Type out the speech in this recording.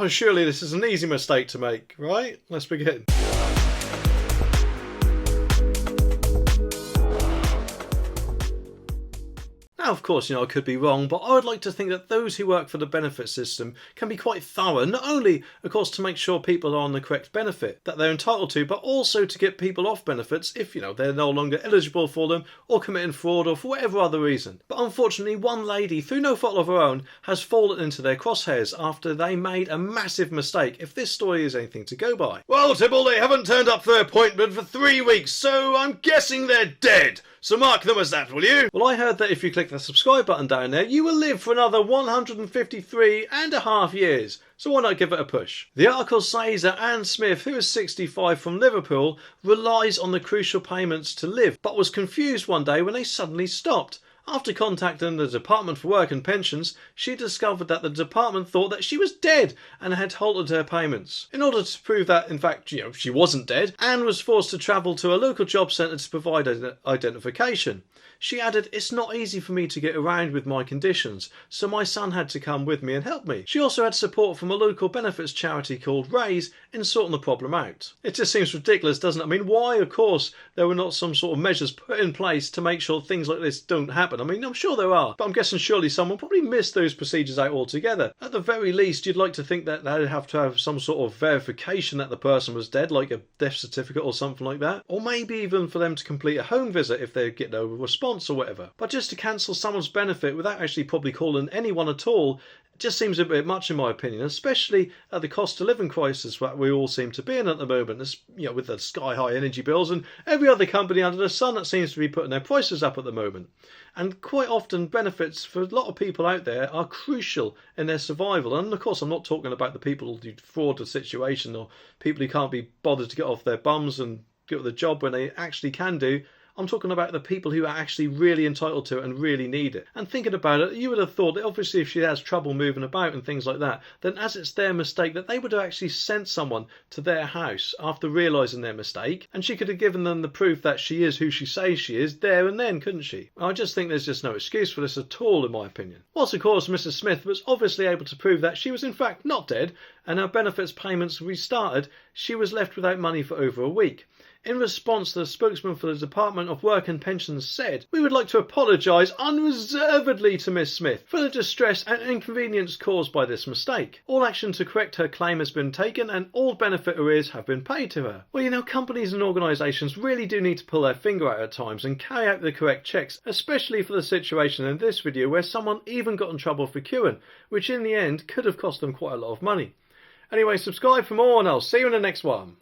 Well, surely this is an easy mistake to make, right? Let's begin. Now, of course, I could be wrong, but I would like to think that those who work for the benefit system can be quite thorough, not only, of course, to make sure people are on the correct benefit that they're entitled to, but also to get people off benefits if, they're no longer eligible for them or committing fraud or for whatever other reason. But unfortunately, one lady, through no fault of her own, has fallen into their crosshairs after they made a massive mistake, if this story is anything to go by. Well, Tibble, they haven't turned up for their appointment for 3 weeks, so I'm guessing they're dead. So mark them as that, will you? Well, I heard that if you click the subscribe button down there, you will live for another 153.5 years. So why not give it a push? The article says that Anne Smith, who is 65 from Liverpool, relies on the crucial payments to live, but was confused one day when they suddenly stopped. After contacting the Department for Work and Pensions, she discovered that the department thought that she was dead and had halted her payments. In order to prove that, in fact, she wasn't dead, Anne was forced to travel to a local job centre to provide identification. She added, "It's not easy for me to get around with my conditions, so my son had to come with me and help me." She also had support from a local benefits charity called Raise in sorting the problem out. It just seems ridiculous, doesn't it? I mean, why, of course, there were not some sort of measures put in place to make sure things like this don't happen. I mean, I'm sure there are, but I'm guessing surely someone probably missed those procedures out altogether. At the very least, you'd like to think that they'd have to have some sort of verification that the person was dead, like a death certificate or something like that. Or maybe even for them to complete a home visit if they get no response or whatever. But just to cancel someone's benefit without actually probably calling anyone at all, just seems a bit much in my opinion, especially at the cost of living crisis that we all seem to be in at the moment, with the sky high energy bills and every other company under the sun that seems to be putting their prices up at the moment. And quite often benefits for a lot of people out there are crucial in their survival. And of course I'm not talking about the people who fraud the situation or people who can't be bothered to get off their bums and get the job when they actually can do. I'm talking about the people who are actually really entitled to it and really need it. And thinking about it, you would have thought that obviously if she has trouble moving about and things like that, then as it's their mistake, that they would have actually sent someone to their house after realising their mistake, and she could have given them the proof that she is who she says she is there and then, couldn't she? I just think there's just no excuse for this at all, in my opinion. Whilst of course Mrs. Smith was obviously able to prove that she was in fact not dead and her benefits payments restarted, she was left without money for over a week. In response, the spokesman for the Department of Work and Pensions said, "We would like to apologise unreservedly to Miss Smith for the distress and inconvenience caused by this mistake. All action to correct her claim has been taken and all benefit arrears have been paid to her." Well, companies and organisations really do need to pull their finger out at times and carry out the correct checks, especially for the situation in this video where someone even got in trouble for queuing, which in the end could have cost them quite a lot of money. Anyway, subscribe for more and I'll see you in the next one.